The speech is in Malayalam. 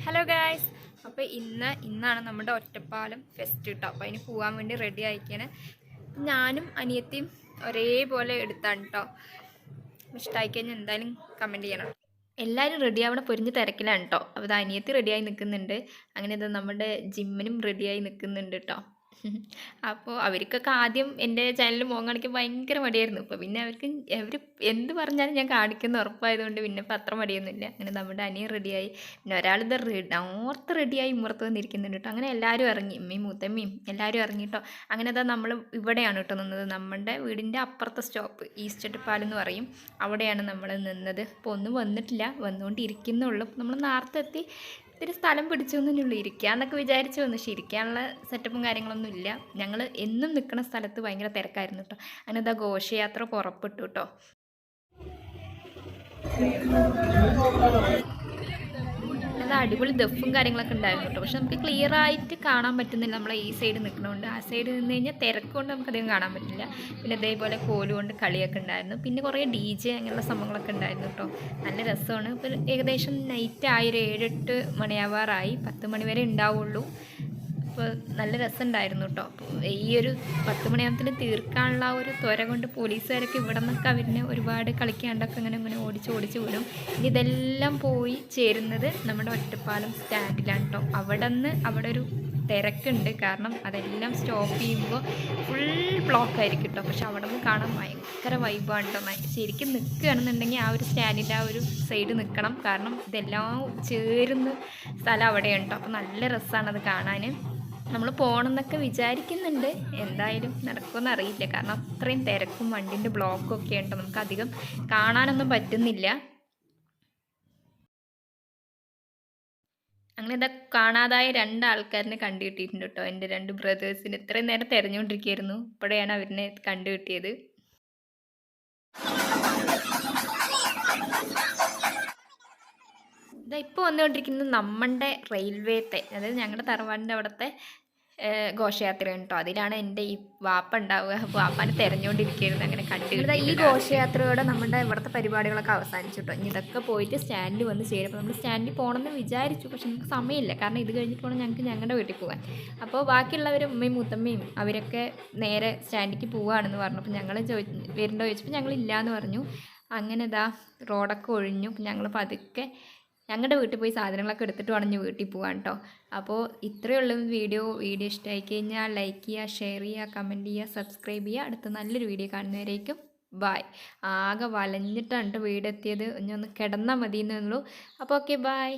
ഹലോ ഗായ്സ്, അപ്പോൾ ഇന്നാണ് നമ്മുടെ ഒറ്റപ്പാലം ഫെസ്റ്റ് കേട്ടോ. അപ്പോൾ അതിന് പോകാൻ വേണ്ടി റെഡി ആയിക്കാണ്. ഞാനും അനിയത്തിയും ഒരേപോലെ എടുത്താണ് കേട്ടോ. ഇഷ്ടമായി കഴിഞ്ഞാൽ എന്തായാലും കമൻറ്റ് ചെയ്യണം. എല്ലാവരും റെഡിയാവണ പൊരിഞ്ഞ് തിരക്കിലാണ് കേട്ടോ. അപ്പോൾ ഇത് അനിയത്തി റെഡിയായി നിൽക്കുന്നുണ്ട്. അങ്ങനെ ഇത് നമ്മുടെ ജിമ്മിനും റെഡിയായി നിൽക്കുന്നുണ്ട് കേട്ടോ. അപ്പോൾ അവർക്കൊക്കെ ആദ്യം എൻ്റെ ചാനലിൽ മോൻ കാണിക്കാൻ ഭയങ്കര മടിയായിരുന്നു. ഇപ്പോൾ പിന്നെ അവർ എന്ത് പറഞ്ഞാലും ഞാൻ കാണിക്കുന്ന ഉറപ്പായതുകൊണ്ട് പിന്നെ ഇപ്പോൾ അത്ര മടിയൊന്നുമില്ല. അങ്ങനെ നമ്മുടെ അനിയൻ റെഡിയായി. പിന്നെ ഒരാളിത് ഓർത്ത് റെഡിയായി ഇമ്മർത്ത് വന്നിരിക്കുന്നുണ്ട് കേട്ടോ. അങ്ങനെ എല്ലാവരും ഇറങ്ങി, ഉമ്മയും മൂത്തമ്മയും എല്ലാവരും ഇറങ്ങി കേട്ടോ. അങ്ങനെ അതാ നമ്മൾ ഇവിടെയാണ് കേട്ടോ നിന്നത്. നമ്മുടെ വീടിൻ്റെ അപ്പുറത്തെ സ്റ്റോപ്പ് ഈസ്റ്റ് ഒറ്റപ്പാലം എന്ന് പറയും, അവിടെയാണ് നമ്മൾ നിന്നത്. ഇപ്പോൾ ഒന്നും വന്നിട്ടില്ല, വന്നുകൊണ്ടിരിക്കുന്നുള്ളൂ. നമ്മൾ നേരത്തെ എത്തി ഇത്തിരി സ്ഥലം പിടിച്ചു തന്നെയുള്ളൂ. ഇരിക്കാമെന്നൊക്കെ വിചാരിച്ചു വന്നു, പക്ഷേ ഇരിക്കാനുള്ള സെറ്റപ്പും കാര്യങ്ങളൊന്നും ഇല്ല. ഞങ്ങൾ എന്നും നിൽക്കുന്ന സ്ഥലത്ത് ഭയങ്കര തിരക്കായിരുന്നു കേട്ടോ. അങ്ങനെ ഇതാ ഘോഷയാത്ര പുറപ്പെട്ടു കേട്ടോ. അത് അടിപൊളി ദഫും കാര്യങ്ങളൊക്കെ ഉണ്ടായിരുന്നു കേട്ടോ. പക്ഷെ നമുക്ക് ക്ലിയർ ആയിട്ട് കാണാൻ പറ്റുന്നില്ല, നമ്മളെ ഈ സൈഡ് നിൽക്കണോണ്ട്. ആ സൈഡ് നിന്ന് കഴിഞ്ഞാൽ തിരക്കുകൊണ്ട് നമുക്കധികം കാണാൻ പറ്റില്ല. പിന്നെ ഇതേപോലെ കോലുകൊണ്ട് കളിയൊക്കെ ഉണ്ടായിരുന്നു. പിന്നെ കുറേ DJ അങ്ങനെയുള്ള സംഭവങ്ങളൊക്കെ ഉണ്ടായിരുന്നു കേട്ടോ. നല്ല രസമാണ്. ഇപ്പോൾ ഏകദേശം നൈറ്റ് ആയി, 7-8 മണിയാവാറായി. 10 മണി വരെ ഉണ്ടാവുള്ളൂ. അപ്പോൾ നല്ല രസമുണ്ടായിരുന്നു കേട്ടോ. അപ്പോൾ ഈ ഒരു 10 മണിയാകുമ്പത്തിന് തീർക്കാനുള്ള ഒരു ത്വര കൊണ്ട് പോലീസുകാരൊക്കെ ഇവിടെ നിന്നൊക്കെ അവരിനെ ഒരുപാട് കളിക്കാണ്ടൊക്കെ ഇങ്ങനെ ഓടിച്ച് വിടും. ഇനി ഇതെല്ലാം പോയി ചേരുന്നത് നമ്മുടെ ഒറ്റപ്പാലം സ്റ്റാൻഡിലാണ് കേട്ടോ. അവിടെ ഒരു തിരക്കുണ്ട്, കാരണം അതെല്ലാം സ്റ്റോപ്പ് ചെയ്യുമ്പോൾ ഫുൾ ബ്ലോക്ക് ആയിരിക്കും കേട്ടോ. പക്ഷെ അവിടെ നിന്ന് കാണാൻ ഭയങ്കര വൈബാണ് കേട്ടോ. ശരിക്കും നിൽക്കുകയാണെന്നുണ്ടെങ്കിൽ ആ ഒരു സ്റ്റാൻഡിൻ്റെ ആ ഒരു സൈഡ് നിൽക്കണം, കാരണം ഇതെല്ലാം ചേരുന്ന സ്ഥലം അവിടെയാണ് കേട്ടോ. അപ്പോൾ നല്ല രസമാണത് കാണാൻ. നമ്മൾ പോകണമെന്നൊക്കെ വിചാരിക്കുന്നുണ്ട്, എന്തായാലും നടക്കുമെന്ന് അറിയില്ല, കാരണം അത്രയും തിരക്കും വണ്ടിൻ്റെ ബ്ലോക്കും ഒക്കെ ഉണ്ടോ. നമുക്ക് അധികം കാണാനൊന്നും പറ്റുന്നില്ല. അങ്ങനെ ഇതാ കാണാതായ 2 ആൾക്കാരിനെ കണ്ടു കിട്ടിയിട്ടുണ്ട് കേട്ടോ. എൻ്റെ 2 ബ്രദേഴ്സിന് ഇത്രയും നേരം തിരഞ്ഞുകൊണ്ടിരിക്കുകയായിരുന്നു, ഇപ്പോഴാണ് അവരിനെ കണ്ടു കിട്ടിയത്. ഇതാ ഇപ്പോൾ വന്നുകൊണ്ടിരിക്കുന്നത് നമ്മുടെ റെയിൽവേത്തെ, അതായത് ഞങ്ങളുടെ തറവാടിൻ്റെ അവിടുത്തെ ഘോഷയാത്രയാണ് കേട്ടോ. അതിലാണ് എൻ്റെ ഈ വാപ്പ ഉണ്ടാവുക. വാപ്പാനെ തിരഞ്ഞുകൊണ്ടിരിക്കുകയായിരുന്നു. അങ്ങനെ കണ്ടു. ഈ ഘോഷയാത്രയോടെ നമ്മുടെ ഇവിടുത്തെ പരിപാടികളൊക്കെ അവസാനിച്ചു കേട്ടോ. ഇനി ഇതൊക്കെ പോയിട്ട് സ്റ്റാൻഡിൽ വന്ന് ചേരും. അപ്പോൾ നമ്മൾ സ്റ്റാൻഡിൽ പോകണമെന്ന് വിചാരിച്ചു, പക്ഷെ നമുക്ക് സമയമില്ല, കാരണം ഇത് കഴിഞ്ഞിട്ട് വേണം ഞങ്ങൾക്ക് ഞങ്ങളുടെ വീട്ടിൽ പോകാൻ. അപ്പോൾ ബാക്കിയുള്ളവരും ഉമ്മയും മൂത്തമ്മയും അവരൊക്കെ നേരെ സ്റ്റാൻഡിലേക്ക് പോവുകയാണെന്ന് പറഞ്ഞു. അപ്പോൾ ഞങ്ങൾ വരുന്നുണ്ടോ ചോദിച്ചപ്പോൾ ഞങ്ങളില്ലയെന്ന് പറഞ്ഞു. അങ്ങനെ ഇതാ റോഡൊക്കെ ഒഴിഞ്ഞു. ഞങ്ങൾ പതുക്കെ ഞങ്ങളുടെ വീട്ടിൽ പോയി സാധനങ്ങളൊക്കെ എടുത്തിട്ട് വേണം വീട്ടിൽ പോകാൻ കേട്ടോ. അപ്പോൾ ഇത്രയേ ഉള്ളൂ വീഡിയോ ഇഷ്ടമായി കഴിഞ്ഞാൽ ലൈക്ക് ചെയ്യുക, ഷെയർ ചെയ്യുക, കമൻറ്റ് ചെയ്യുക, സബ്സ്ക്രൈബ് ചെയ്യുക. അടുത്ത നല്ലൊരു വീഡിയോ കാണുന്നവരേക്കും ബായ്. ആകെ വലഞ്ഞിട്ടാണ് വീടെത്തിയത്, ഇനി ഒന്ന് കിടന്നാൽ മതി എന്നുള്ളൂ. അപ്പോൾ ഓക്കെ, ബായ്.